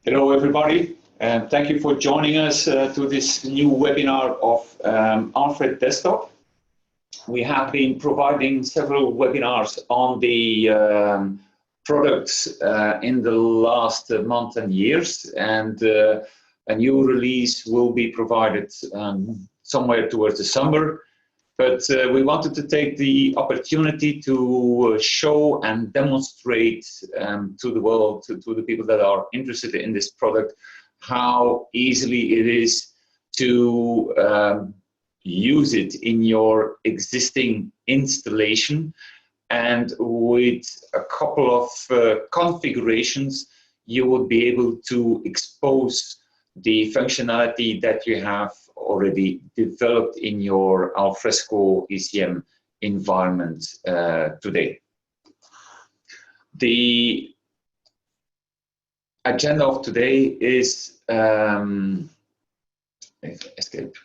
Hello everybody, and thank you for joining us to this new webinar of Alfred Desktop. We have been providing several webinars on the products in the last month and years, and a new release will be provided somewhere towards the summer. But we wanted to take the opportunity to show and demonstrate to the world, to the people that are interested in this product, how easily it is to use it in your existing installation. And with a couple of configurations, you would be able to expose the functionality that you have already developed in your Alfresco ECM environment today. The agenda of today is escape.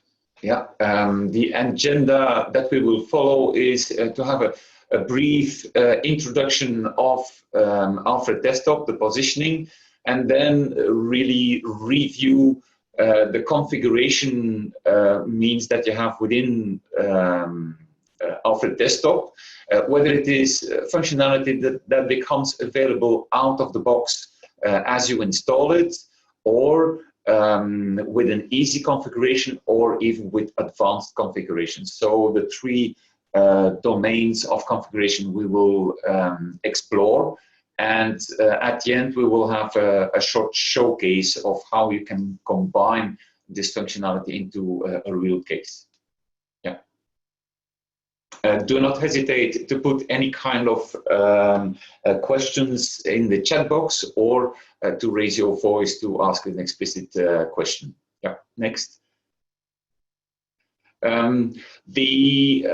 Yeah, the agenda that we will follow is to have a brief introduction of Alfred Desktop, the positioning, and then really review the configuration means that you have within Alfred Desktop, whether it is functionality that becomes available out of the box as you install it, or with an easy configuration, or even with advanced configuration. So the three domains of configuration we will explore. And at the end, we will have a short showcase of how you can combine this functionality into a real case. Yeah. Do not hesitate to put any kind of questions in the chat box, or to raise your voice to ask an explicit question. Yeah. Next. The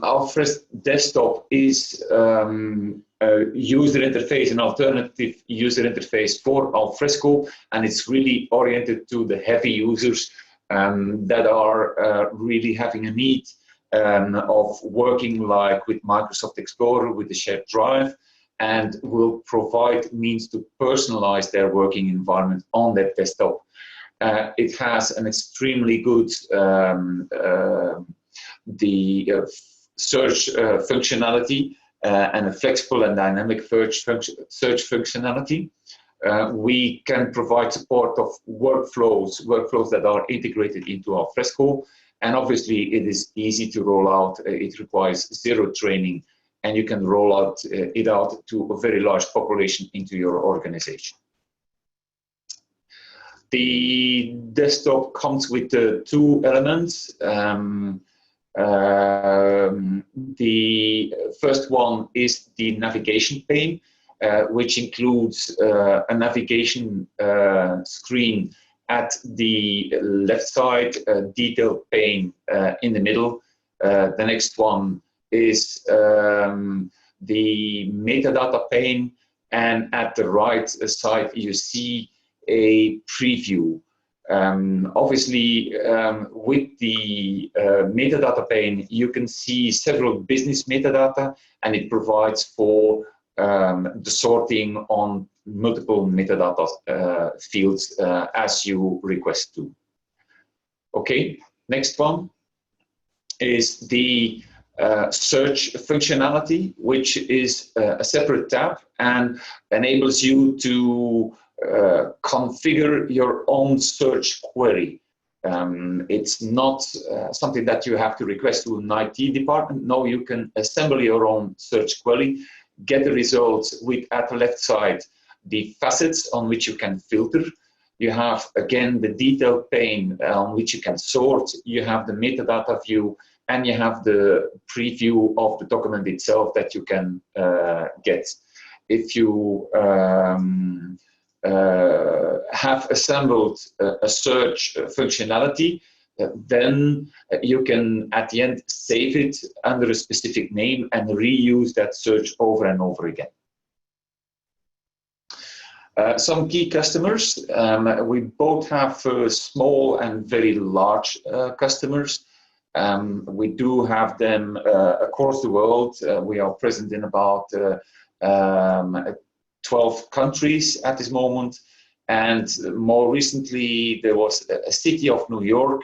Alfred Desktop is user interface, an alternative user interface for Alfresco, and it's really oriented to the heavy users that are really having a need of working like with Microsoft Explorer, with the shared drive, and will provide means to personalize their working environment on their desktop. It has an extremely good search functionality, and a flexible and dynamic search functionality. We can provide support of workflows that are integrated into Alfresco, and obviously it is easy to roll out. It requires zero training, and you can roll it out to a very large population into your organization. The desktop comes with two elements. The first one is the navigation pane, which includes a navigation screen at the left side, a detail pane in the middle. The next one is the metadata pane, and at the right side you see a preview. Obviously, with the metadata pane, you can see several business metadata, and it provides for the sorting on multiple metadata fields as you request to. Okay, next one is the search functionality, which is a separate tab and enables you to configure your own search query. It's not something that you have to request to an IT department. No, you can assemble your own search query, get the results with, at the left side, the facets on which you can filter. You have, again, the detail pane on which you can sort. You have the metadata view, and you have the preview of the document itself that you can get. If you have assembled a search functionality, then you can at the end save it under a specific name and reuse that search over and over again. Some key customers, we both have small and very large customers. We do have them across the world. We are present in about 12 countries at this moment, And more recently, there was a city of New York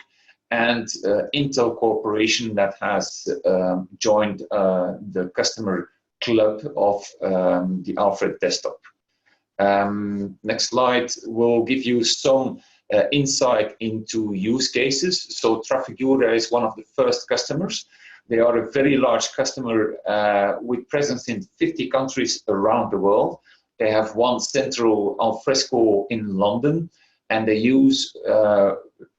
and Intel Corporation that has joined the customer club of the Alfred Desktop. Next slide will give you some insight into use cases. So Trafigura is one of the first customers. They are a very large customer with presence in 50 countries around the world. They have one central Alfresco in London, and they use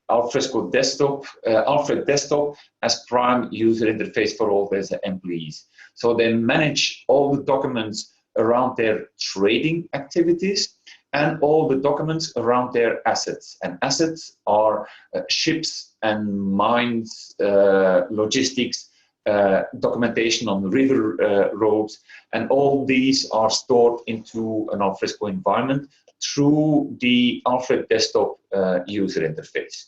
Alfresco Desktop, Alfred Desktop as prime user interface for all their employees. So they manage all the documents around their trading activities and all the documents around their assets. And assets are ships and mines, logistics, documentation on river roads, and all these are stored into an Alfresco environment through the Alfred Desktop user interface.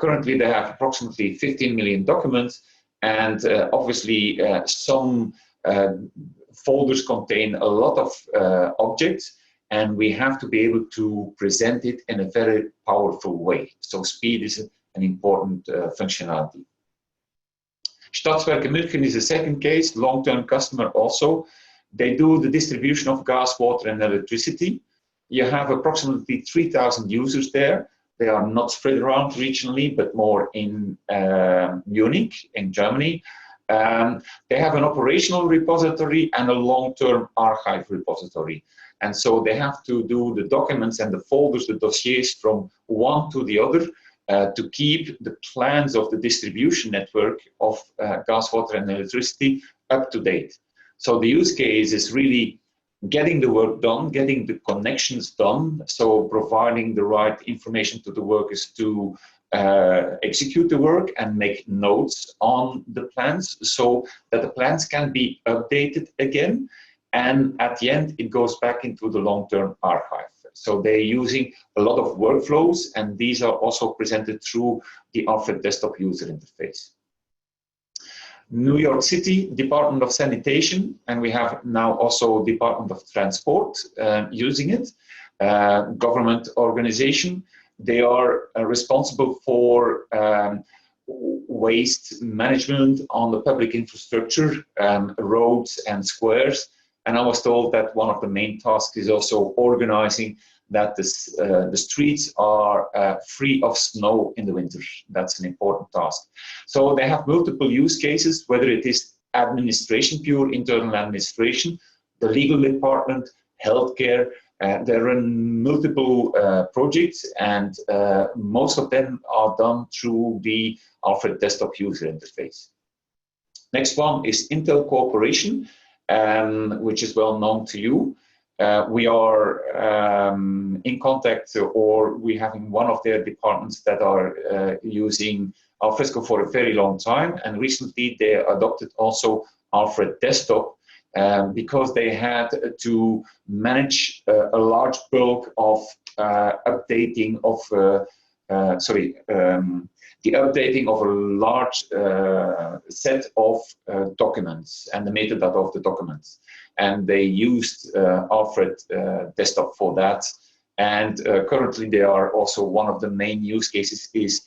Currently, they have approximately 15 million documents, and obviously some folders contain a lot of objects, and we have to be able to present it in a very powerful way. So speed is an important functionality. Stadtwerke München is a second case, long-term customer also. They do the distribution of gas, water, and electricity. You have approximately 3,000 users there. They are not spread around regionally, but more in Munich, in Germany. They have an operational repository and a long-term archive repository. And so they have to do the documents and the folders, the dossiers from one to the other to keep the plans of the distribution network of gas, water, and electricity up to date. So the use case is really getting the work done, getting the connections done, so providing the right information to the workers to execute the work and make notes on the plans so that the plans can be updated again. And at the end, it goes back into the long-term archive. So they're using a lot of workflows, and these are also presented through the Alfred Desktop user interface. New York City, Department of Sanitation, and we have now also Department of Transport using it, government organization. They are responsible for waste management on the public infrastructure, roads and squares. And I was told that one of the main tasks is also organizing that the streets are free of snow in the winter. That's an important task. So they have multiple use cases, whether it is administration, pure internal administration, the legal department, healthcare. There are multiple projects, and most of them are done through the Alfred Desktop user interface. Next one is Intel Corporation, which is well known to you. We are in contact, or we have in one of their departments that are using Alfresco for a very long time, and recently they adopted also Alfred Desktop because they had to manage a large bulk of updating of the updating of a large set of documents and the metadata of the documents. And they used Alfred Desktop for that. And currently they are also one of the main use cases is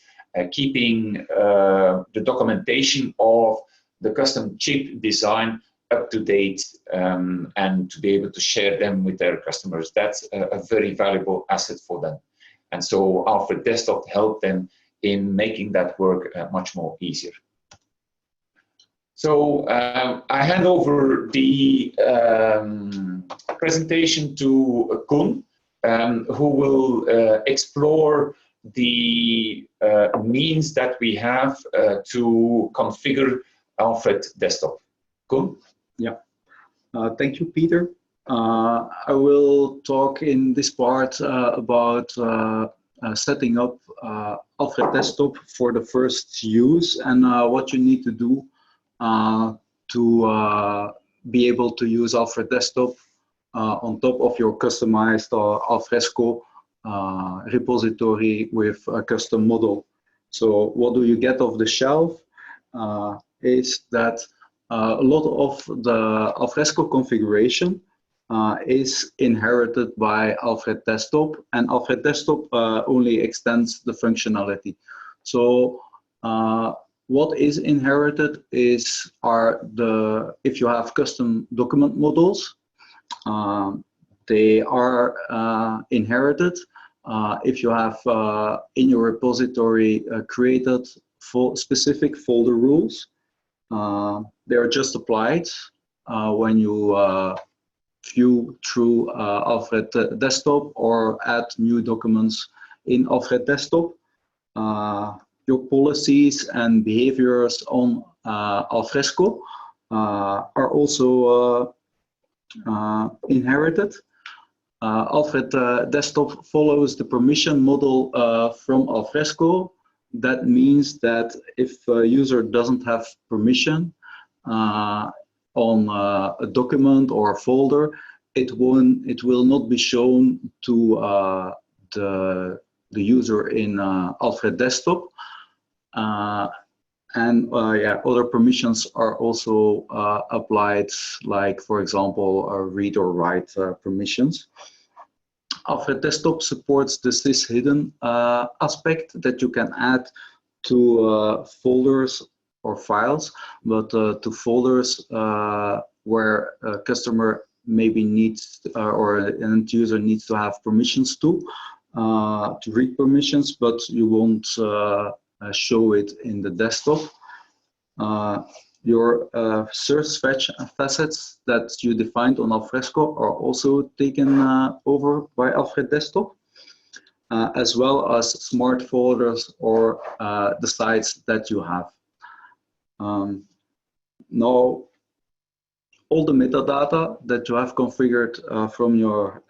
keeping the documentation of the custom chip design up to date and to be able to share them with their customers. That's a very valuable asset for them. And so Alfred Desktop helped them in making that work much more easier. So I hand over the presentation to Koen, who will explore the means that we have to configure Alfred Desktop. Koen? Yeah, thank you, Peter. I will talk in this part about setting up Alfred Desktop for the first use and what you need to do to be able to use Alfred Desktop on top of your customized Alfresco repository with a custom model. So what do you get off the shelf is that a lot of the Alfresco configuration is inherited by Alfred Desktop, and Alfred Desktop only extends the functionality. So what is inherited if you have custom document models, they are inherited. If you have in your repository created specific folder rules, they are just applied when you view through Alfred Desktop or add new documents in Alfred Desktop. Your policies and behaviors on Alfresco are also inherited. Alfred Desktop follows the permission model from Alfresco. That means that if a user doesn't have permission on a document or a folder, it will not be shown to the user in Alfred Desktop. Other permissions are also applied, like, for example, read or write permissions. Alfred Desktop supports the syshidden aspect that you can add to folders or files, but to folders where a customer maybe needs or an end user needs to have permissions to read permissions, but you won't show it in the desktop. Your search facets that you defined on Alfresco are also taken over by Alfred Desktop, as well as smart folders or the sites that you have. Now, all the metadata that you have configured from your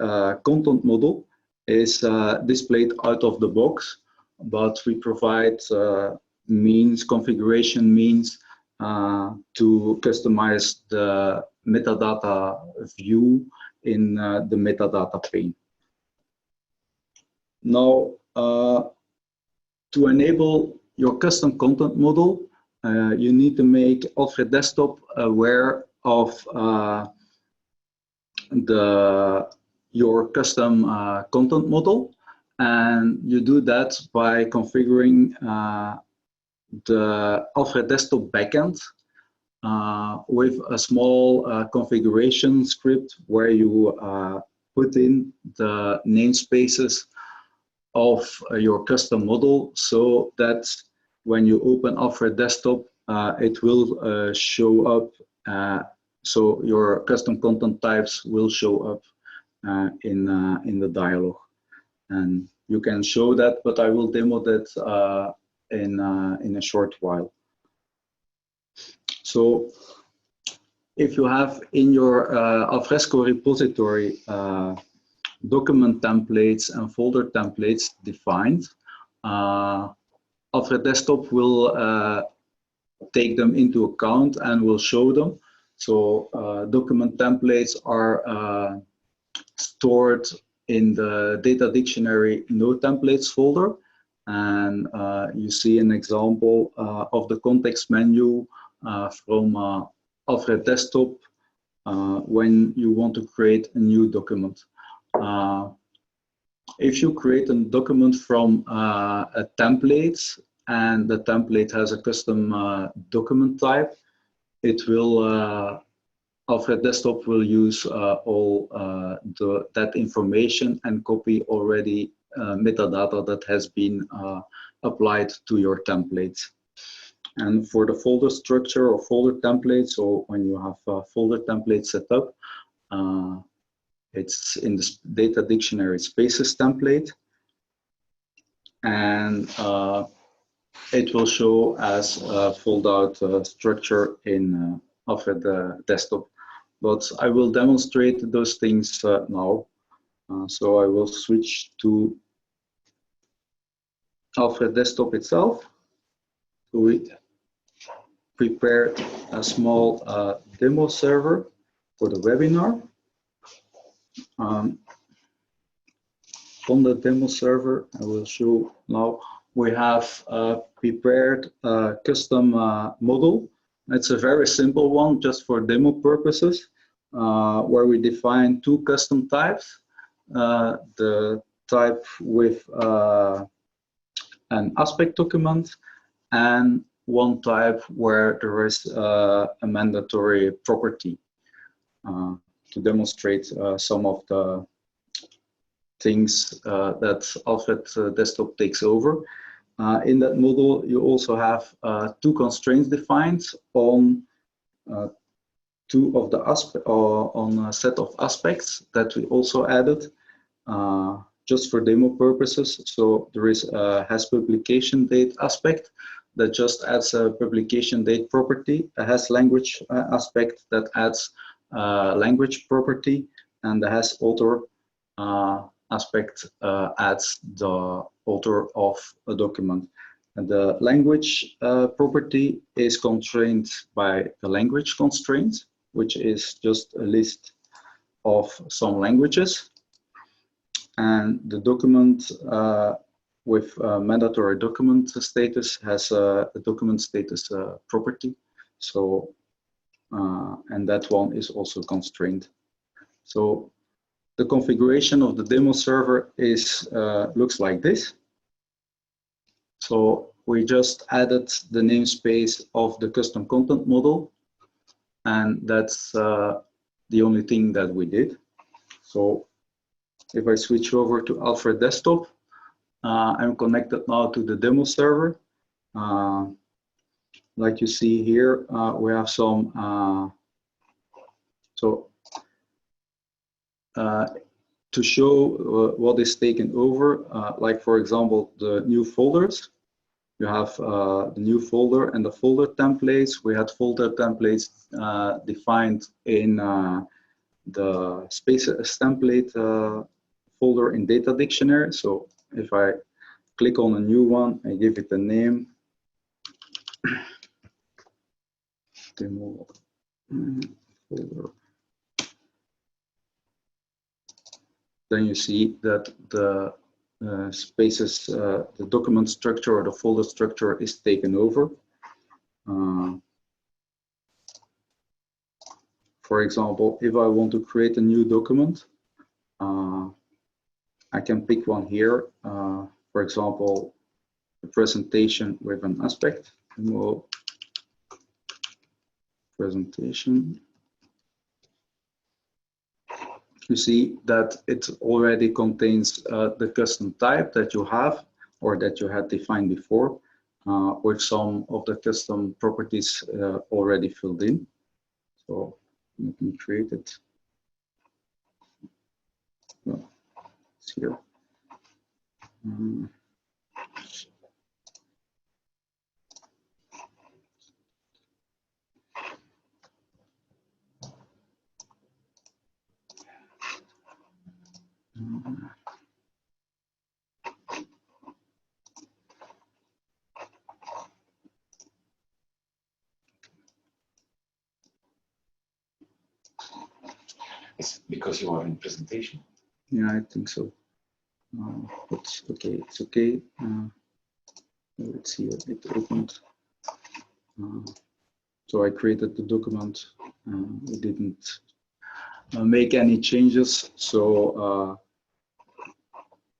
content model is displayed out of the box, but we provide configuration means to customize the metadata view in the metadata pane. Now, to enable your custom content model, you need to make Alfred Desktop aware of your custom content model, and you do that by configuring the Alfred Desktop backend with a small configuration script where you put in the namespaces of your custom model, so that when you open Alfred Desktop, it will show up. So your custom content types will show up in the dialog, and you can show that, but I will demo that in a short while. So if you have in your Alfresco repository document templates and folder templates defined, Alfred Desktop will take them into account and will show them. So document templates are stored in the data dictionary no templates folder, and you see an example of the context menu from Alfred Desktop when you want to create a new document. If you create a document from a template and the template has a custom document type, it will Alfred Desktop will use all that information and copy already metadata that has been applied to your template. And for the folder structure or folder template, so when you have a folder template set up, it's in the data dictionary spaces template, and it will show as a fold out structure in Alfred Desktop. But I will demonstrate those things now. So I will switch to Alfred Desktop itself. So we prepared a small demo server for the webinar. On the demo server, I will show now, we have prepared a custom model. It's a very simple one, just for demo purposes. where we define two custom types. The type with an aspect document and one type where there is a mandatory property to demonstrate some of the things that Alfred Desktop takes over. In that model, you also have two constraints defined on two of the aspects, on a set of aspects that we also added just for demo purposes. So there is a has publication date aspect that just adds a publication date property, a has language aspect that adds language property, and the has author aspect adds the author of a document. And the language property is constrained by the language constraint, which is just a list of some languages. And the document with mandatory document status has a document status property. So, and that one is also constrained. So the configuration of the demo server is looks like this. So we just added the namespace of the custom content model, and that's the only thing that we did. So if I switch over to Alfred Desktop, I'm connected now to the demo server. Like you see here, we have some, to show what is taken over, like for example, the new folders. You have the new folder and the folder templates. We had folder templates defined in the spaces template folder in data dictionary. So if I click on a new one and give it a name, demo folder, then you see that the spaces, the document structure or the folder structure is taken over. For example, if I want to create a new document, I can pick one here. For example, a presentation with an aspect. Demo presentation. You see that it already contains the custom type that you have or that you had defined before, with some of the custom properties already filled in. So you can create it. Well, it's here. It's because you are in presentation. Yeah, I think so. But okay, it's okay. Let's see what it opened. So I created the document. We didn't make any changes. So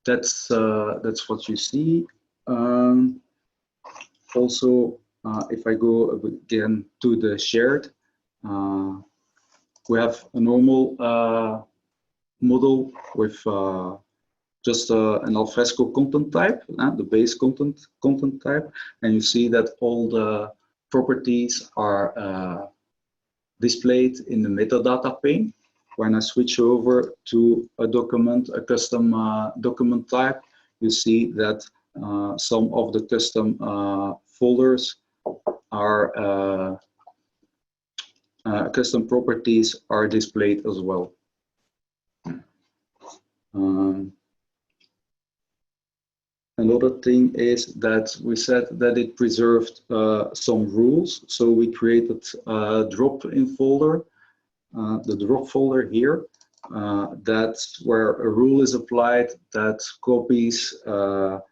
that's what you see. Also, if I go again to the shared, we have a normal model with just an Alfresco content type, the base content type, and you see that all the properties are displayed in the metadata pane. When I switch over to a document, a custom document type, you see that some of the custom folders are custom properties are displayed as well. Another thing is that we said that it preserved some rules. So we created a drop-in folder, the drop folder here. That's where a rule is applied that copies a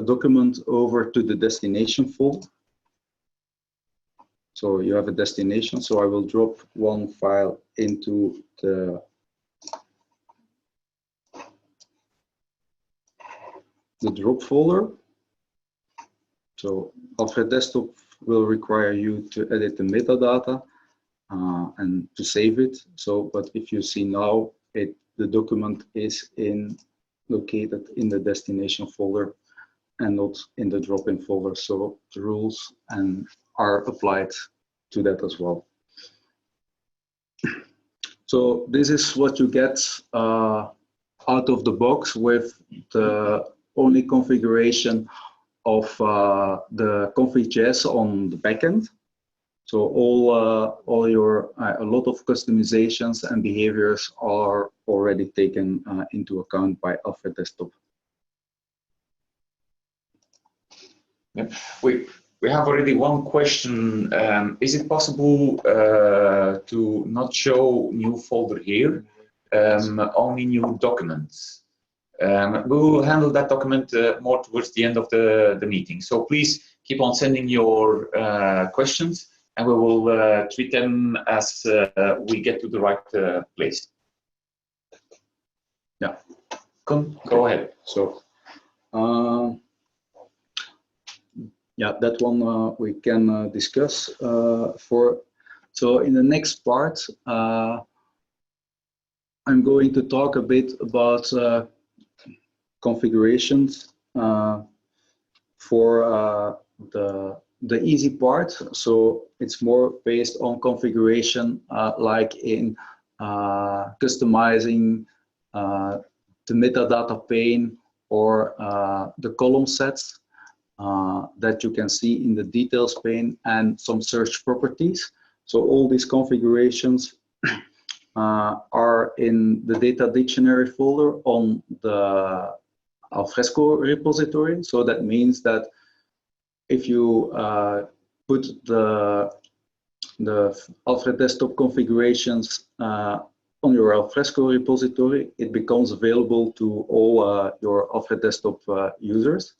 document over to the destination folder. So you have a destination. So I will drop one file into the drop folder. So Alfred Desktop will require you to edit the metadata and to save it. So, but if you see now, the document is located in the destination folder and not in the drop-in folder. So the rules are applied to that as well. So this is what you get out of the box with the only configuration of the config.js on the backend. So all your a lot of customizations and behaviors are already taken into account by Alfred Desktop. Yeah. We have already one question. Is it possible to not show new folder here, only new documents? We will handle that document more towards the end of the meeting. So please keep on sending your questions, and we will treat them as we get to the right place. Yeah. Go ahead. So, yeah, that one we can discuss So in the next part, I'm going to talk a bit about configurations for the easy part. So it's more based on configuration, like in customizing the metadata pane or the column sets that you can see in the details pane and some search properties. So all these configurations are in the data dictionary folder on the Alfresco repository. So that means that if you put the Alfred Desktop configurations on your Alfresco repository, it becomes available to all your Alfred Desktop users.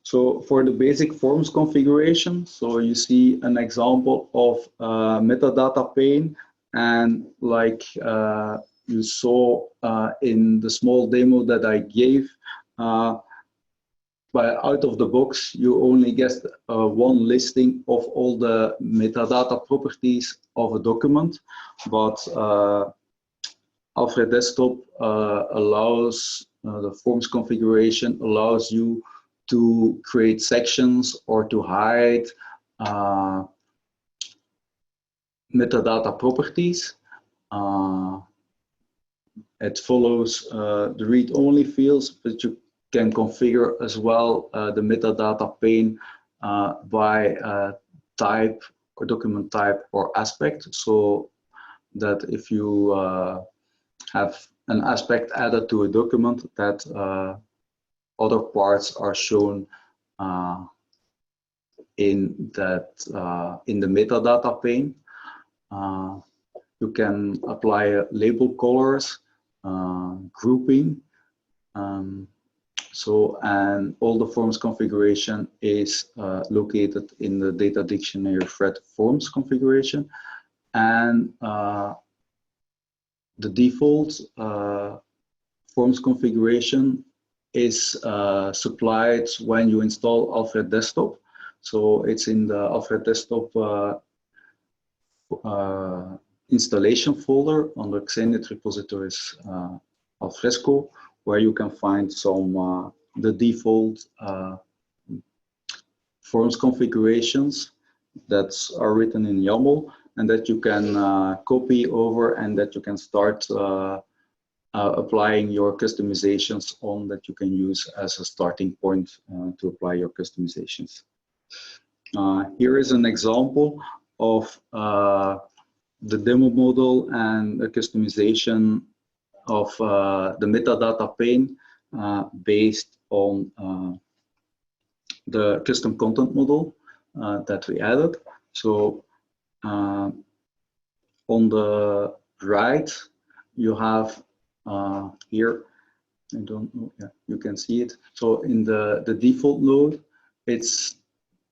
So for the basic forms configuration, so you see an example of metadata pane, and like you saw in the small demo that I gave, by out of the box, you only get one listing of all the metadata properties of a document, but Alfred Desktop allows, the forms configuration allows you to create sections or to hide metadata properties. It follows the read-only fields, but you can configure as well the metadata pane by type or document type or aspect, so that if you have an aspect added to a document, that other parts are shown in the metadata pane. You can apply label colors, grouping. And all the forms configuration is located in the data dictionary thread forms configuration. And the default forms configuration is supplied when you install Alfred Desktop. So it's in the Alfred Desktop installation folder under XeniT repositories Alfresco, where you can find some the default forms configurations that are written in YAML, and that you can copy over, and that you can start applying your customizations on, that you can use as a starting point to apply your customizations. Here is an example of the demo model and the customization of the metadata pane based on the custom content model that we added. So on the right, you have here, I don't know, yeah, you can see it. So in the default node, it's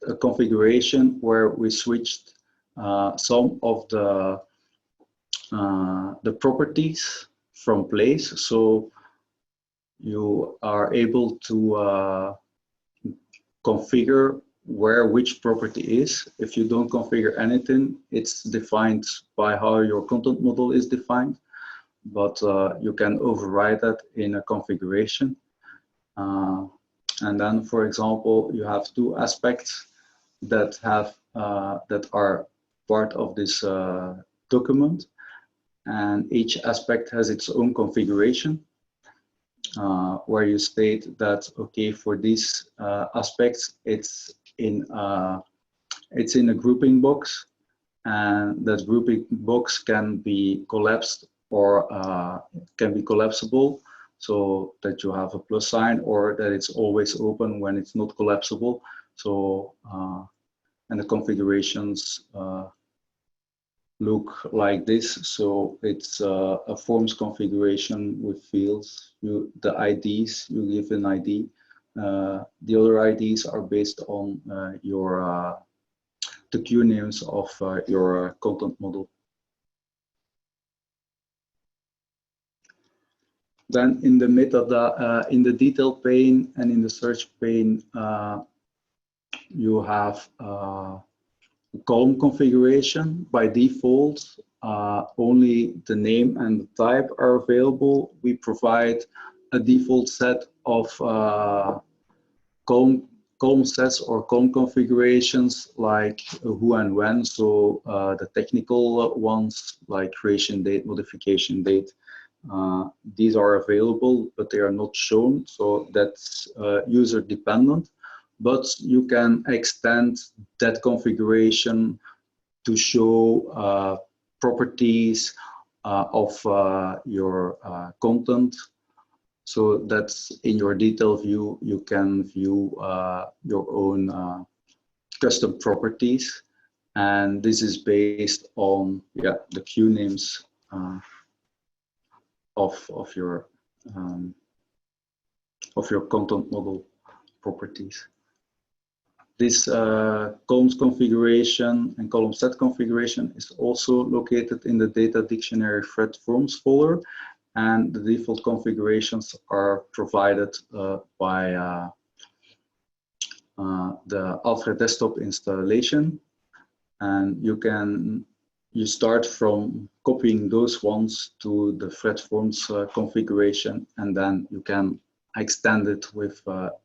a configuration where we switched some of the properties from place. So you are able to configure where which property is. If you don't configure anything, it's defined by how your content model is defined, but you can override that in a configuration. And then, for example, you have two aspects that have that are part of this document, and each aspect has its own configuration, where you state that, okay, for these aspects, it's in a grouping box, and that grouping box can be collapsed or can be collapsible, so that you have a plus sign, or that it's always open when it's not collapsible. So and the configurations look like this. So it's a forms configuration with fields. The IDs, you give an ID. The other IDs are based on the Q names of your content model. Then in the metadata, in the detail pane and in the search pane, you have column configuration. By default, only the name and the type are available. We provide a default set of column sets or column configurations, like who and when. So the technical ones, like creation date, modification date, these are available, but they are not shown. So that's user dependent. But you can extend that configuration to show properties of your content. So that's in your detail view, you can view your own custom properties. And this is based on the Q names of your content model properties. This columns configuration and column set configuration is also located in the data dictionary thread forms folder, and the default configurations are provided by the Alfred Desktop installation, and you start from copying those ones to the thread forms configuration, and then you can extend it with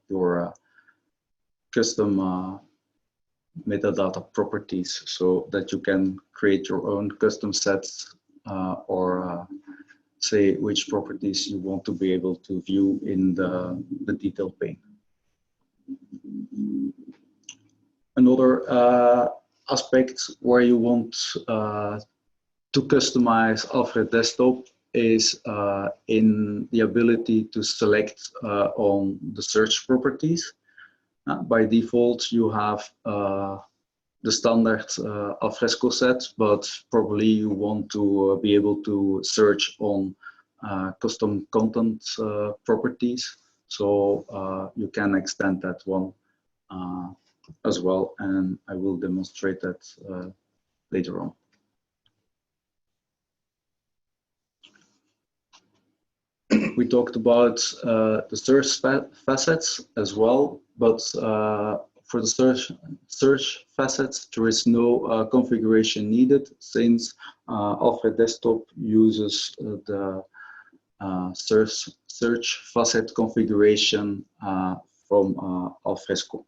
your custom metadata properties, so that you can create your own custom sets or say which properties you want to be able to view in the detail pane. Another aspect where you want to customize Alfred Desktop is in the ability to select on the search properties. By default, you have the standard Alfresco set, but probably you want to be able to search on custom content properties. So you can extend that one as well, and I will demonstrate that later on. We talked about the search facets as well, but for the search facets, there is no configuration needed, since Alfred Desktop uses the search facet configuration from Alfresco.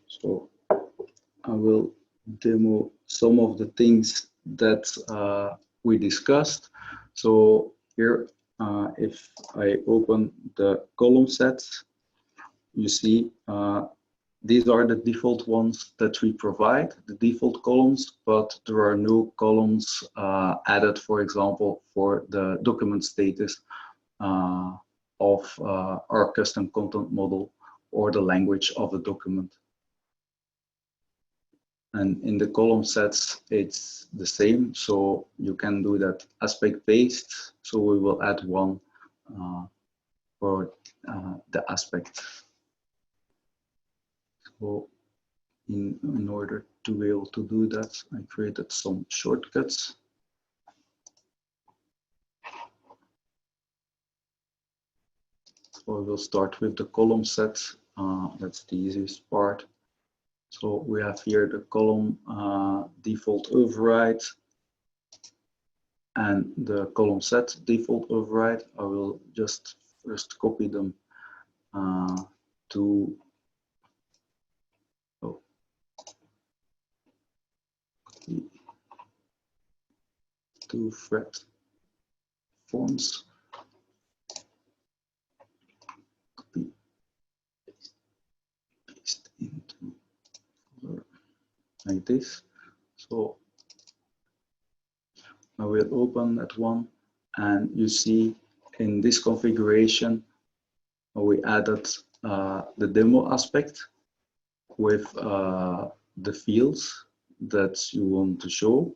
So I will demo some of the things that we discussed. So here, if I open the column sets, you see these are the default ones that we provide, the default columns, but there are no columns added, for example, for the document status of our custom content model or the language of the document. And in the column sets, it's the same. So you can do that aspect based. So we will add one for the aspect. So in order to be able to do that, I created some shortcuts. So we'll start with the column set. That's the easiest part. So we have here the column default override and the column set default override. I will just first copy them to thread forms. Copy, paste into folder like this. So I will open that one, and you see in this configuration we added the demo aspect with the fields that you want to show,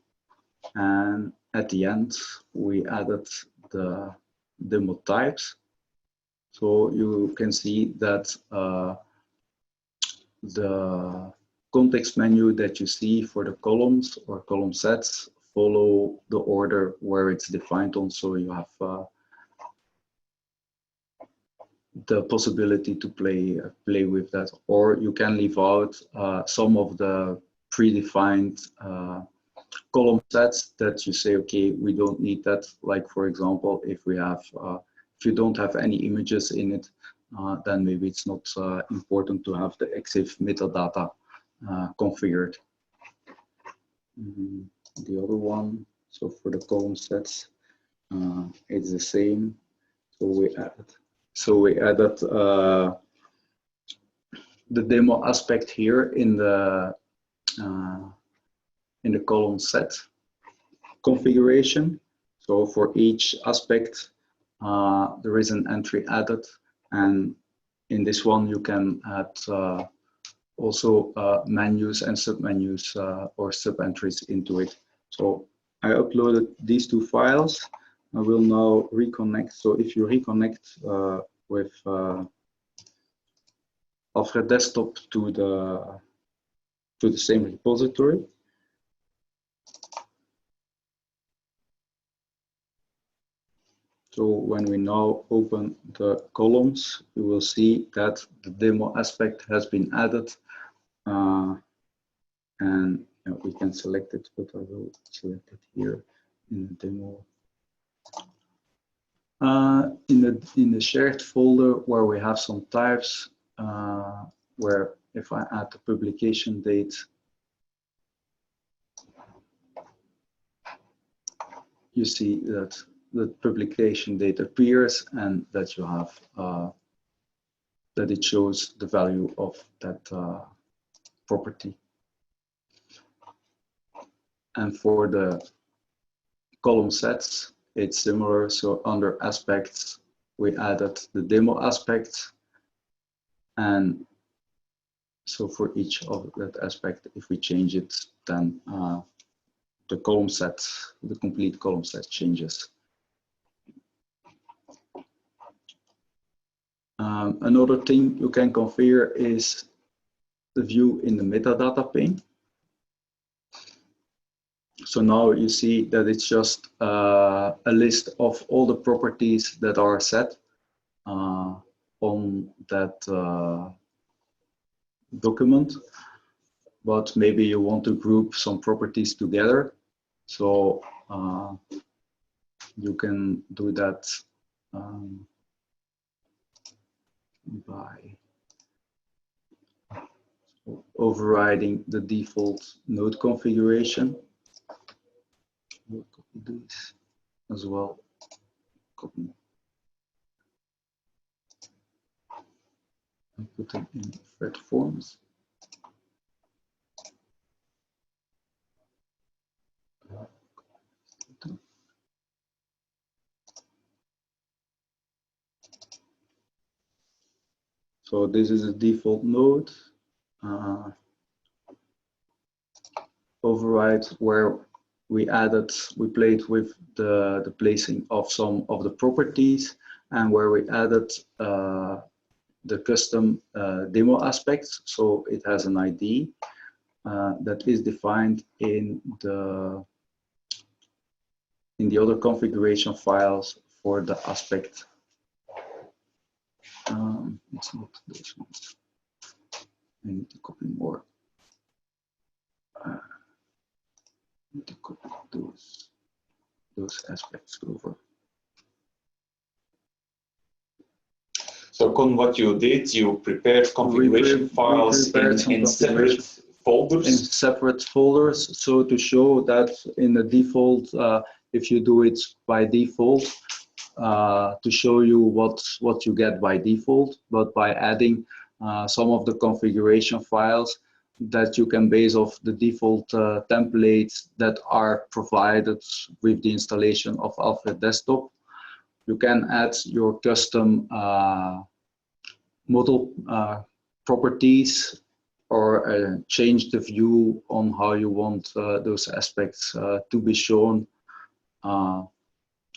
and at the end we added the demo types. So you can see that the context menu that you see for the columns or column sets follow the order where it's defined on. So you have the possibility to play with that, or you can leave out some of the predefined column sets that you say, okay, we don't need that. Like for example, if we have if you don't have any images in it, then maybe it's not important to have the EXIF metadata configured. The other one, so for the column sets, it's the same. So we added the demo aspect here in the column set configuration. So for each aspect, there is an entry added, and in this one you can add also menus and submenus or sub-entries into it. So I uploaded these two files. I will now reconnect. So if you reconnect with Alfred Desktop to the same repository, so when we now open the columns, you will see that the demo aspect has been added, and we can select it, but I will select it here in the demo. In the shared folder where we have some types, where if I add the publication date, you see that the publication date appears and that you have that it shows the value of that property. And for the column sets, it's similar. So under aspects, we added the demo aspect, and so for each of that aspect, if we change it, then the column set, the complete column set changes. Another thing you can configure is the view in the metadata pane. So now you see that it's just a list of all the properties that are set on that document, but maybe you want to group some properties together. So you can do that by overriding the default node configuration. We'll copy this as well. Copy and put them in thread forms. So this is a default node override where we played with the placing of some of the properties, and where we added the custom demo aspects. So it has an ID that is defined in the other configuration files for the aspect. It's not those ones. I need to copy more. I need to copy those aspects over. So, Con, what you did, you prepared configuration files in separate folders? In separate folders, so to show that in the default, if you do it by default, to show you what you get by default, but by adding some of the configuration files that you can base off the default templates that are provided with the installation of Alfred Desktop. You can add your custom model properties or change the view on how you want those aspects to be shown,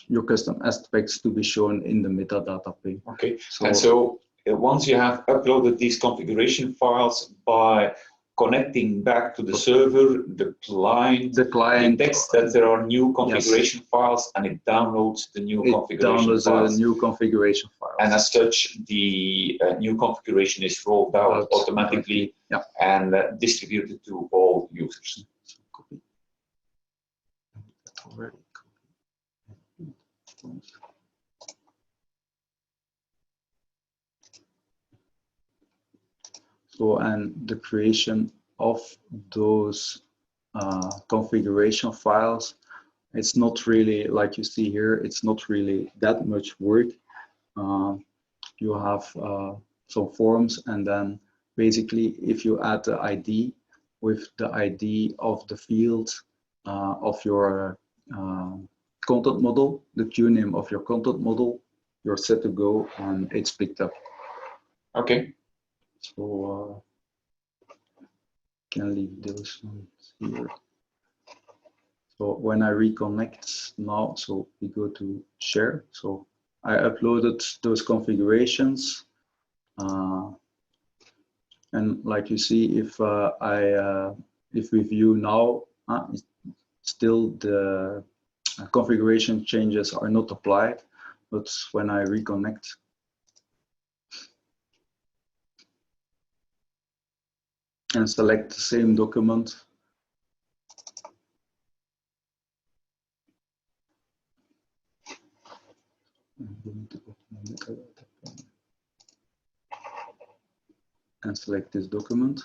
your custom aspects to be shown in the metadata pane. Okay, and so once you have uploaded these configuration files, by connecting back to the server, the client detects that there are new configuration files, and it downloads the new configuration files. New configuration files. And as such, the new configuration is rolled out automatically and distributed to all users. So, and the creation of those configuration files, it's not really, like you see here, it's not really that much work. You have some forms, and then basically if you add the ID with the ID of the field of your content model, the QName of your content model, you're set to go and it's picked up. Okay. So can leave those ones here. So when I reconnect now, so we go to share. So I uploaded those configurations, and like you see, if if we view now, still the configuration changes are not applied. But when I reconnect, and select the same document, and select this document,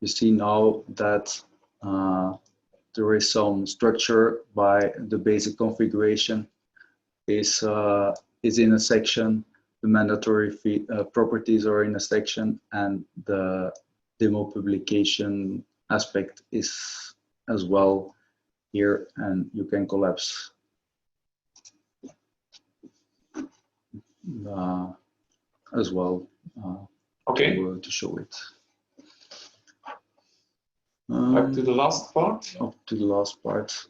you see now that there is some structure by the basic configuration is in a section, the mandatory properties are in a section, and the demo publication aspect is as well here, and you can collapse as well to show it. Up to the last part? Up to the last part.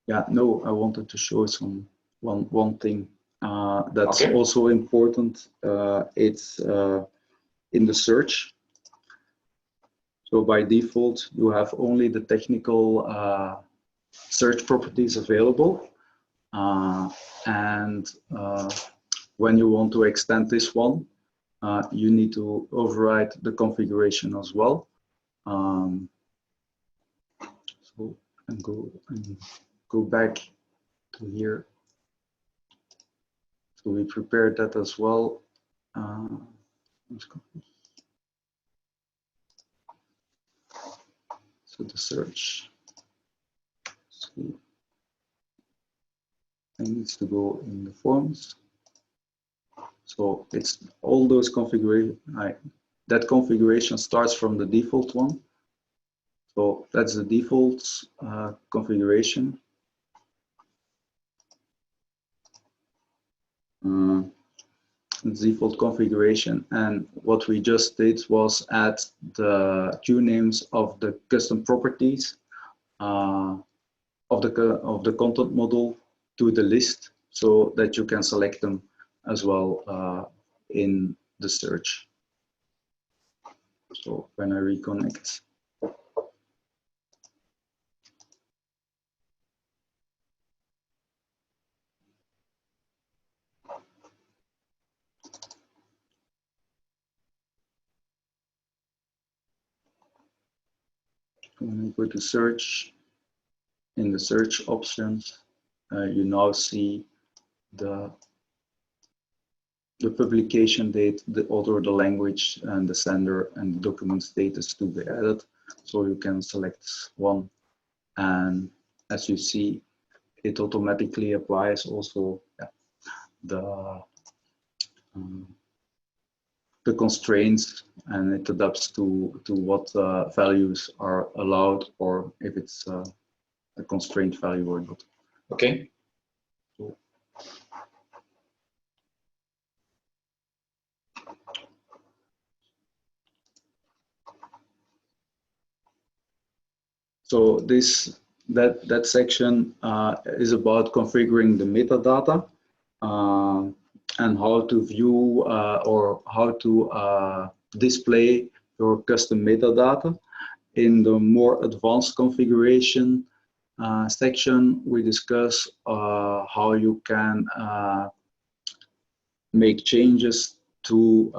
Yeah, no, I wanted to show some one thing that's also important. It's in the search. So by default, you have only the technical search properties available. And when you want to extend this one, you need to override the configuration as well. So and go back to here. So we prepared that as well. So the search. So it needs to go in the forms. So it's all those configuration. That configuration starts from the default one. So that's the default configuration. Default configuration, and what we just did was add the QNames of the custom properties of the content model to the list so that you can select them as well in the search. So when I reconnect, when I go to search, in the search options, you now see the publication date, the author, the language, and the sender, and the document status to be added. So you can select one, and as you see, it automatically applies also the constraints, and it adapts to what values are allowed, or if it's a constraint value or not. Okay. So that section is about configuring the metadata and how to view or how to display your custom metadata. In the more advanced configuration section, we discuss how you can make changes to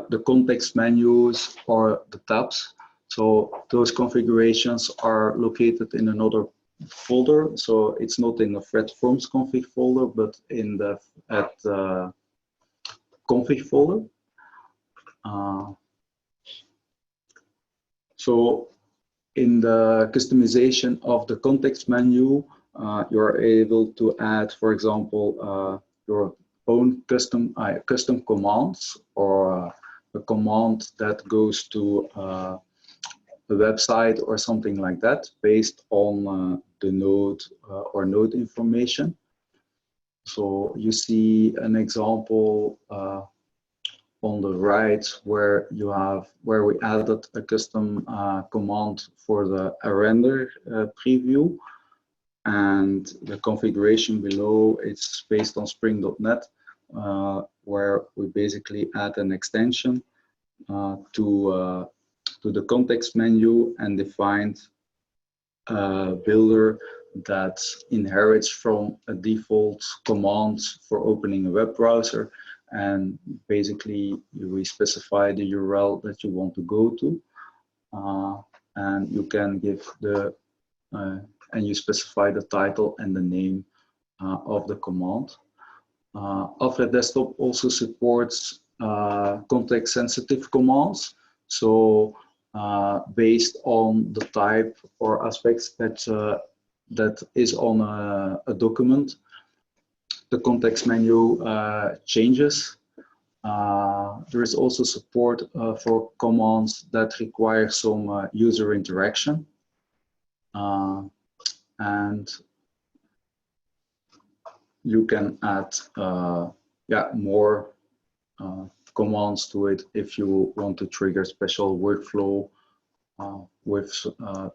the context menus or the tabs. So those configurations are located in another folder. So it's not in the thread forms config folder, but in the config folder. So in the customization of the context menu, you're able to add, for example, your own custom commands, or a command that goes to a website or something like that based on the node or node information. So you see an example on the right where we added a custom command for the render preview, and the configuration below it's based on spring.net, where we basically add an extension to the context menu and defined a builder that inherits from a default command for opening a web browser, and basically we specify the URL that you want to go to, and you can give the and you specify the title and the name of the command. Alfred Desktop also supports context sensitive commands. So based on the type or aspects that is on a document, the context menu changes. There is also support for commands that require some user interaction. And you can add more commands to it if you want to trigger special workflow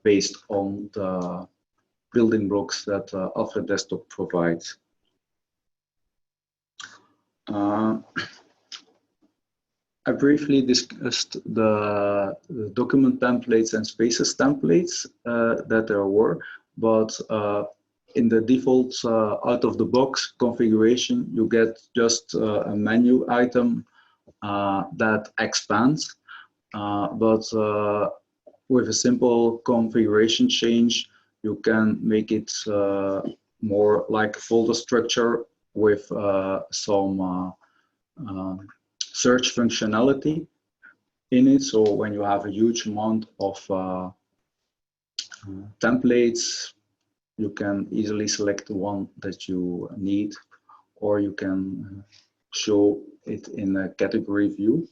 based on the building blocks that Alfred Desktop provides. I briefly discussed the document templates and spaces templates that there were, but in the default out-of-the-box configuration, you get just a menu item that expands, but with a simple configuration change, you can make it more like a folder structure with some search functionality in it. So when you have a huge amount of templates, you can easily select the one that you need, or you can show it in a category view.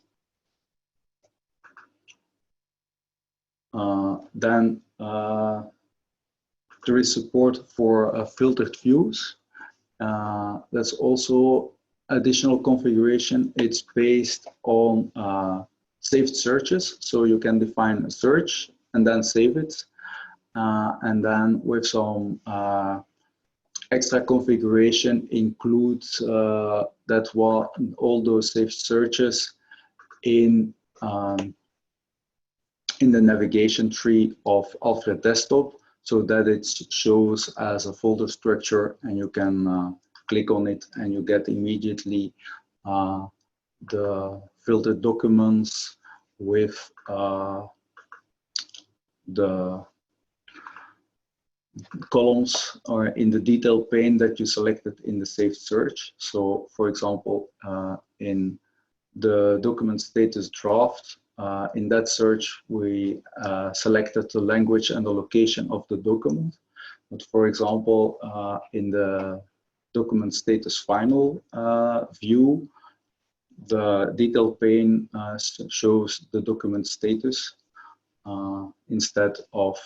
Then there is support for filtered views. That's also additional configuration. It's based on saved searches. So you can define a search and then save it. And then with some extra configuration includes that all those saved searches in the navigation tree of Alfred Desktop, so that it shows as a folder structure, and you can click on it and you get immediately the filtered documents with the columns or in the detail pane that you selected in the saved search. So for example, in the document status draft, in that search, we selected the language and the location of the document. But for example, in the document status final view, the detail pane shows the document status instead of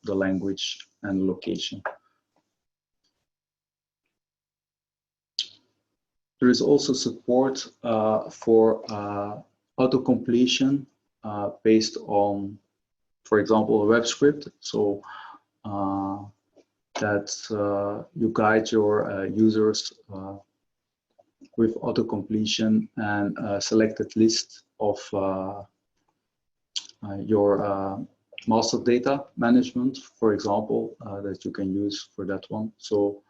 the language and location. There is also support for auto-completion based on, for example, a web script. So that you guide your users with auto-completion and a selected list of your master data management, for example, that you can use for that one. So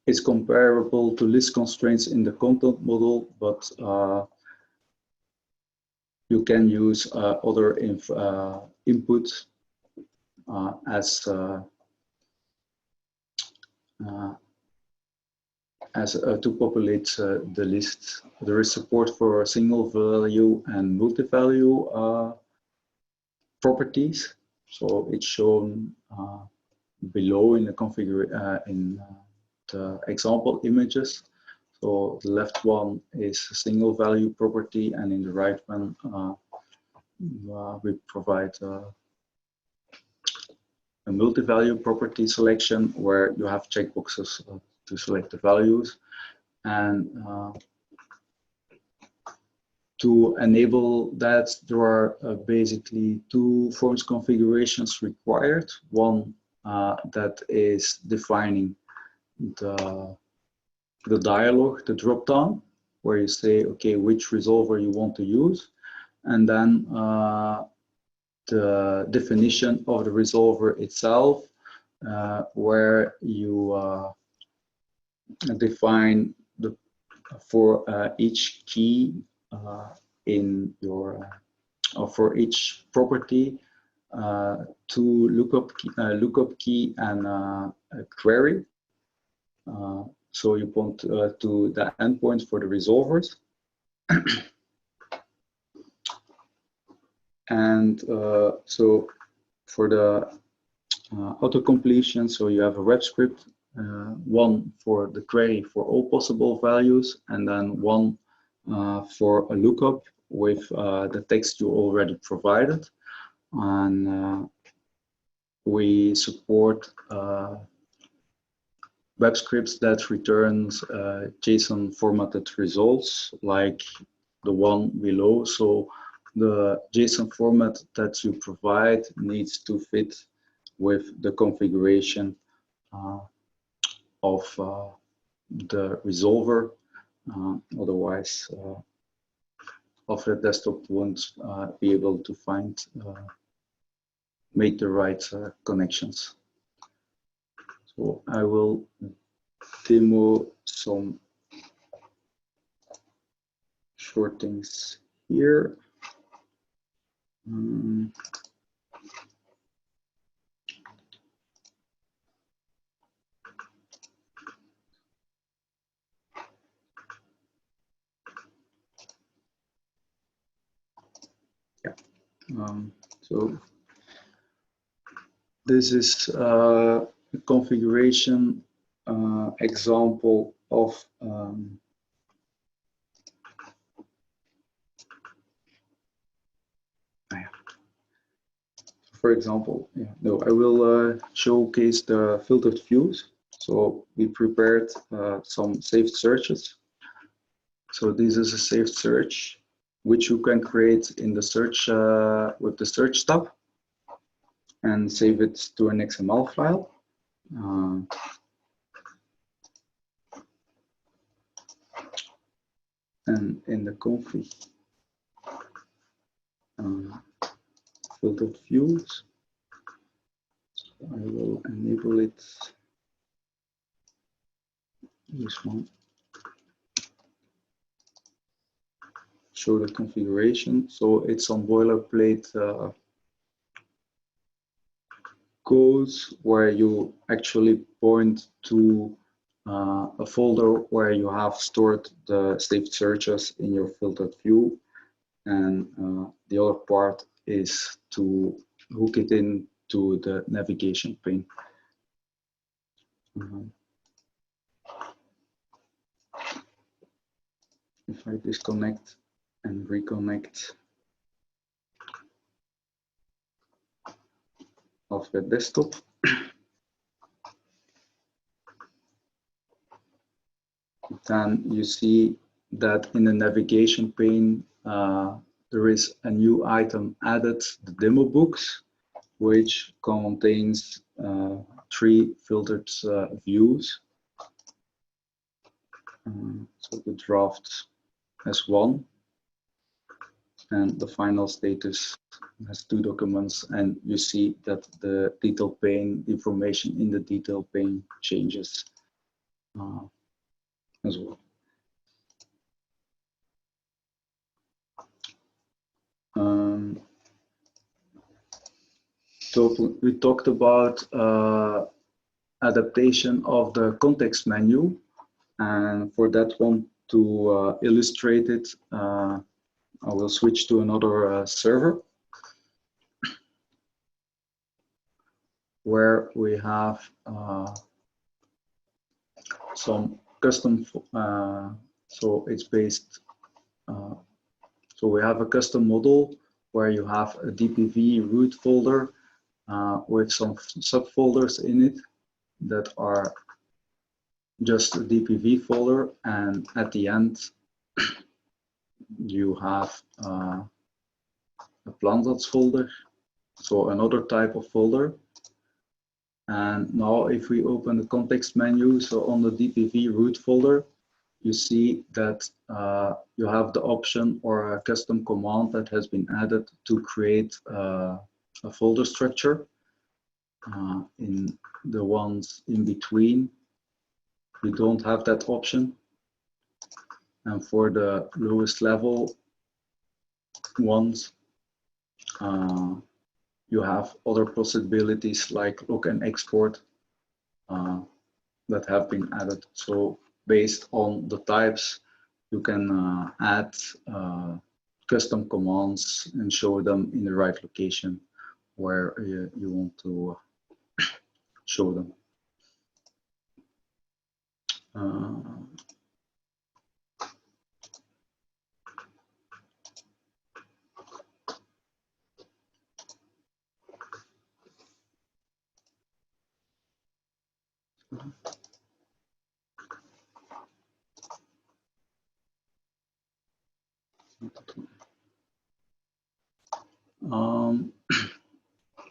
it's comparable to list constraints in the content model, but you can use other input to populate the list. There is support for single value and multi-value properties. So it's shown below in the the example images. So the left one is a single value property, and in the right one we provide a multi-value property selection where you have checkboxes to select the values. And to enable that, there are basically two forms configurations required. One that is defining the dialog, the drop-down, where you say, okay, which resolver you want to use, and then the definition of the resolver itself, where you define for each key in your for each property to lookup key and a query. So you point to the endpoint for the resolvers. And so for the auto-completion, so you have a web script, one for the query for all possible values, and then one for a lookup with the text you already provided. And we support web scripts that returns JSON formatted results like the one below. So the JSON format that you provide needs to fit with the configuration of the resolver. Otherwise, Alfred Desktop won't be able to make the right connections. So I will demo some short things here. So this is a configuration example of for example, I will showcase the filtered views. So we prepared some saved searches. So this is a saved search, which you can create in the search with the search tab. and save it to an XML file. And in the config, filtered views, I will enable it, this one, show the configuration. So it's on boilerplate codes where you actually point to a folder where you have stored the saved searches in your filtered view, and the other part is to hook it into the navigation pane. If I disconnect and reconnect Alfred Desktop, then you see that in the navigation pane there is a new item added, the demo books, which contains 3 filtered views. So the draft has 1, and the final status has 2 documents, and you see that the detail pane, the information in the detail pane changes as well. So we talked about adaptation of the context menu, and for that one to illustrate it, I will switch to another server where we have some custom, so it's based, so we have a custom model where you have a DPV root folder with some subfolders in it that are just a DPV folder, and at the end you have a plan.dots folder, so another type of folder. And now if we open the context menu, so on the DPV root folder, you see that you have the option or a custom command that has been added to create a folder structure. In the ones in between, you don't have that option. And for the lowest level ones, you have other possibilities like look and export that have been added. So based on the types, you can add custom commands and show them in the right location where you want to show them.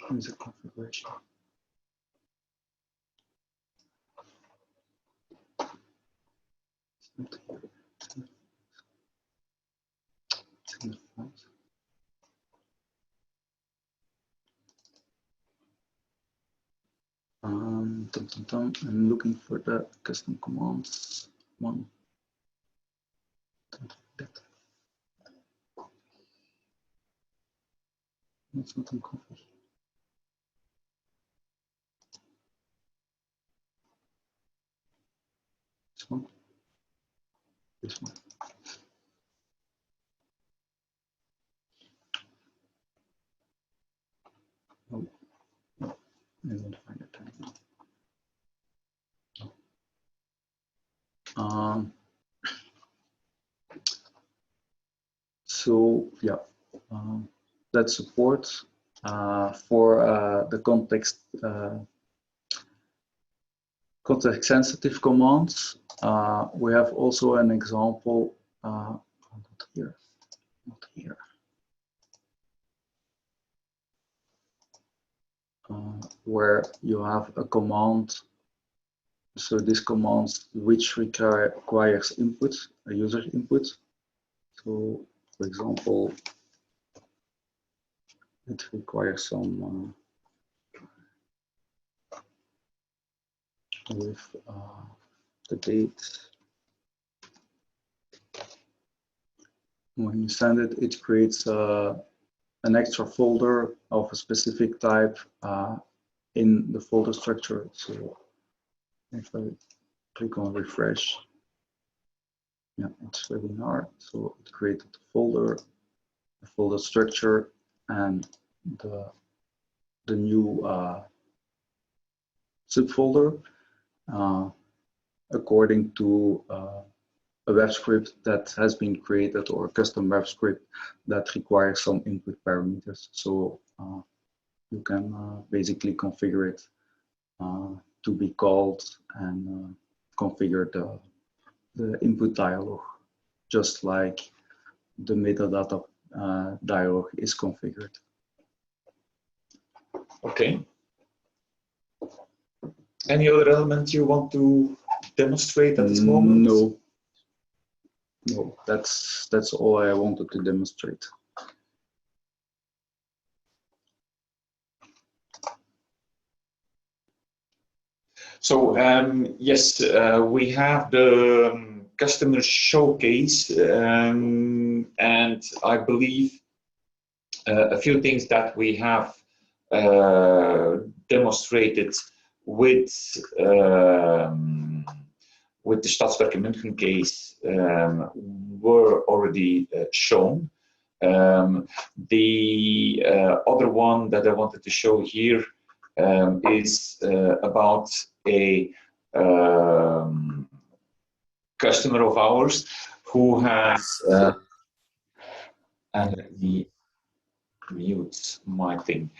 Here's a configuration. I'm looking for the custom commands one. That's not in config. This one. This one. Oh, no, I won't find it anymore. So yeah, that support for the context sensitive commands. We have also an example, not here, not here. where you have a command. So this command which requires input, a user input. So, for example, it requires some with the date. When you send it, it creates an extra folder of a specific type in the folder structure. So if I click on refresh, yeah, it's webinar. So it created a folder structure, and the new subfolder according to a web script that has been created, or a custom web script that requires some input parameters. So you can basically configure it to be called and configure the input dialog, just like the metadata dialog is configured. Okay. Any other element you want to demonstrate at this moment? No, that's all I wanted to demonstrate. So yes, we have the customer showcase, and I believe a few things that we have demonstrated with the Stadtwerke München case were already shown. The other one that I wanted to show here is about a customer of ours who has, and let me mute my thing.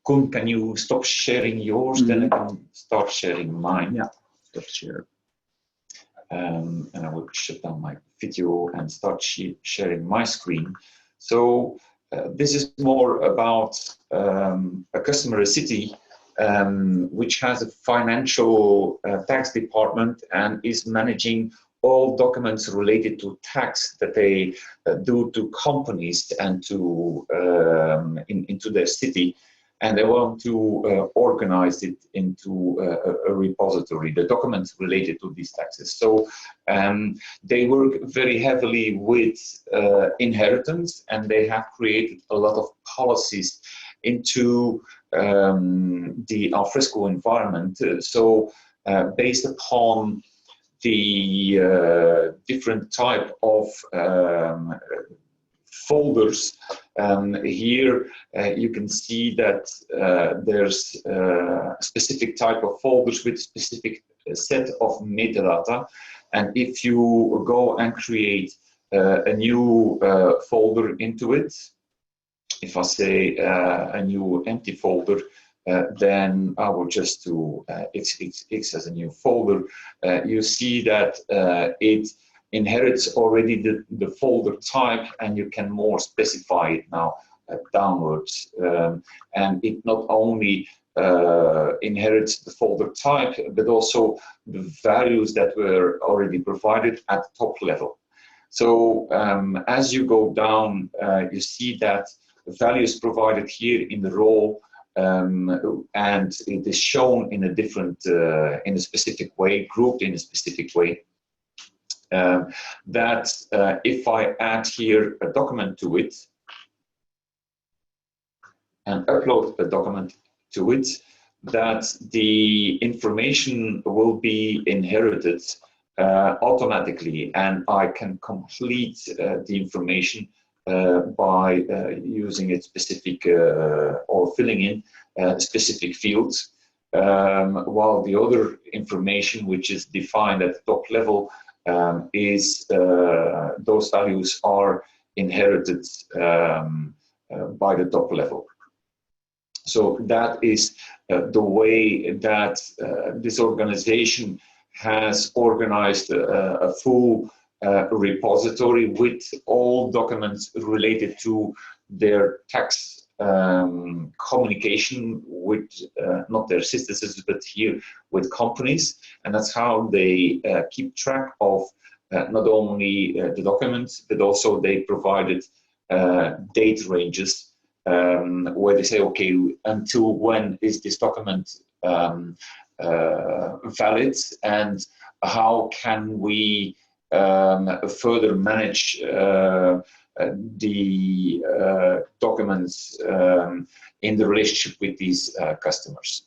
Koen, can you stop sharing yours? Then I can start sharing mine. Yeah, stop share. And I will shut down my video and start sharing my screen. So this is more about a customer, a city, which has a financial tax department and is managing all documents related to tax that they do to companies and to into their city, and they want to organize it into a repository, the documents related to these taxes. So they work very heavily with inheritance, and they have created a lot of policies into the Alfresco environment. So based upon the different type of folders, here you can see that there's a specific type of folders with specific set of metadata, and if you go and create a new folder into it, if I say a new empty folder, then I will just do XXX as a new folder. You see that it inherits already the folder type, and you can more specify it now downwards. And it not only inherits the folder type, but also the values that were already provided at the top level. So as you go down, you see that the value is provided here in the row, and it is shown in a different, in a specific way, grouped in a specific way. That if I add here a document to it and upload a document to it, that the information will be inherited automatically, and I can complete the information by using a specific or filling in specific fields, while the other information which is defined at the top level is those values are inherited by the top level. So that is the way that this organization has organized a full repository with all documents related to their tax communication with not their sisters, but here with companies, and that's how they keep track of not only the documents, but also they provided date ranges where they say, okay, until when is this document valid, and how can we further manage the documents in the relationship with these customers.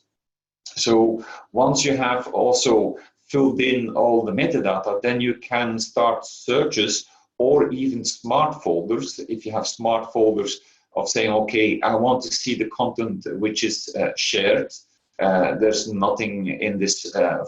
So once you have also filled in all the metadata, then you can start searches or even smart folders. If you have smart folders of saying, okay, I want to see the content which is shared. There's nothing in this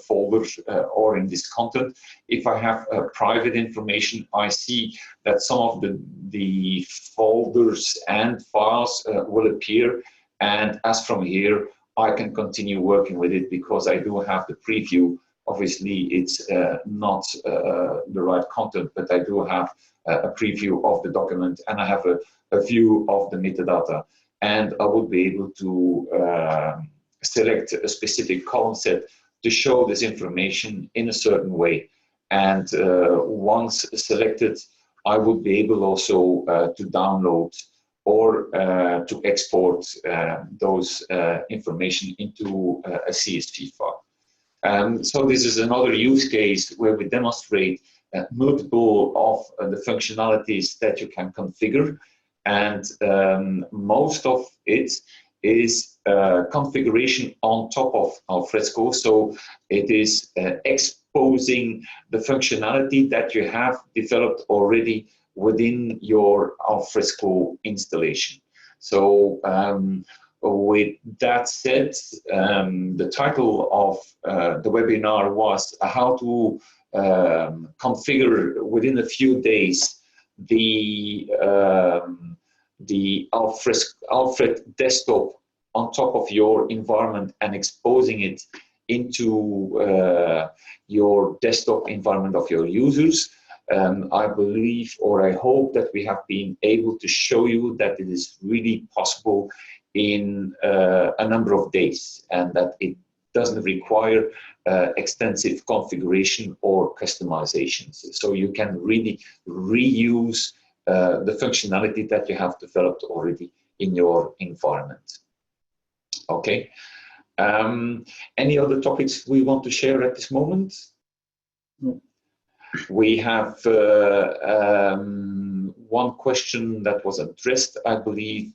folder or in this content. If I have private information, I see that some of the folders and files will appear, and as from here I can continue working with it because I do have the preview. Obviously it's not the right content, but I do have a preview of the document, and I have a view of the metadata, and I will be able to select a specific column set to show this information in a certain way. And once selected, I would be able also to download or to export those information into a CSV file. So this is another use case where we demonstrate multiple of the functionalities that you can configure, and most of it is configuration on top of Alfresco. So it is exposing the functionality that you have developed already within your Alfresco installation. So with that said, the title of the webinar was how to configure within a few days the Alfred Desktop on top of your environment and exposing it into your desktop environment of your users. I believe, or I hope, that we have been able to show you that it is really possible in a number of days, and that it doesn't require extensive configuration or customizations. So you can really reuse the functionality that you have developed already in your environment. Okay. Any other topics we want to share at this moment? No. We have one question that was addressed, I believe.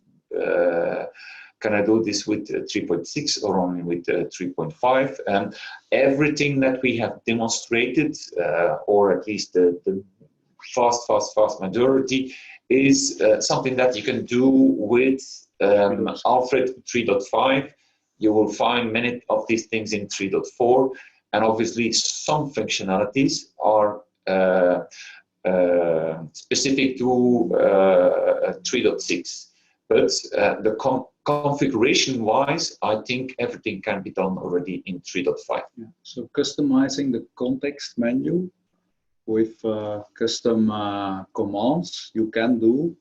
Can I do this with 3.6 or only with 3.5? And everything that we have demonstrated, or at least the vast majority, is something that you can do with Alfred 3.5. You will find many of these things in 3.4, and obviously some functionalities are specific to 3.6. But the configuration-wise, I think everything can be done already in 3.5. Yeah. So customizing the context menu with custom commands, you can do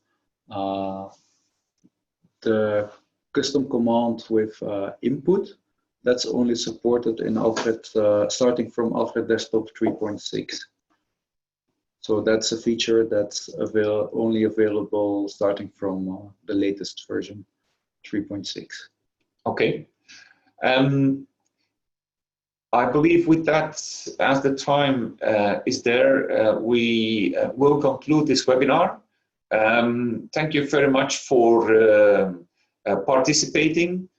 the custom command with input. That's only supported in Alfred, starting from Alfred Desktop 3.6. So that's a feature that's only available starting from the latest version, 3.6. Okay. I believe with that, as the time is there, we will conclude this webinar. Thank you very much for participating.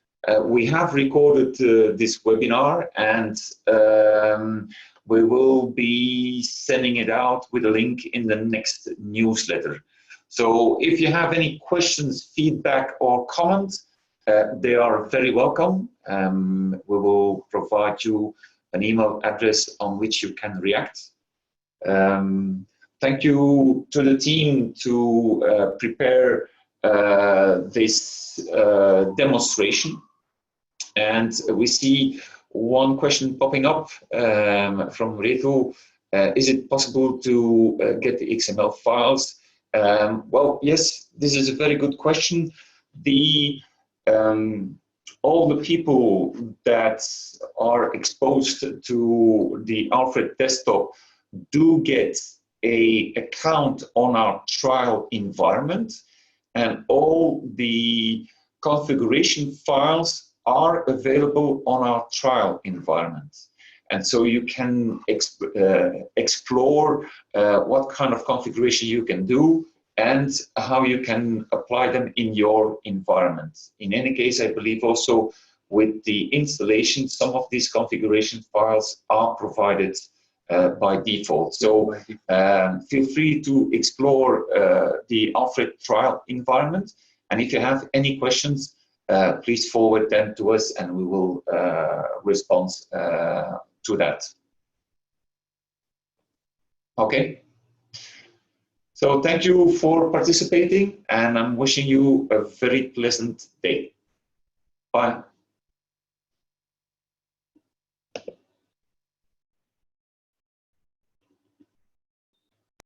We have recorded this webinar, and we will be sending it out with a link in the next newsletter. So if you have any questions, feedback, or comments, they are very welcome. We will provide you an email address on which you can react. Thank you to the team to prepare this demonstration. And we see one question popping up from Reto. Is it possible to get the XML files? Well, yes, this is a very good question. all the people that are exposed to the Alfred Desktop do get an account on our trial environment, and all the configuration files are available on our trial environment. And so you can explore what kind of configuration you can do and how you can apply them in your environment. In any case, I believe also with the installation, some of these configuration files are provided by default. So feel free to explore the Alfred trial environment. And if you have any questions, please forward them to us and we will respond to that. Okay. So thank you for participating, and I'm wishing you a very pleasant day. Bye.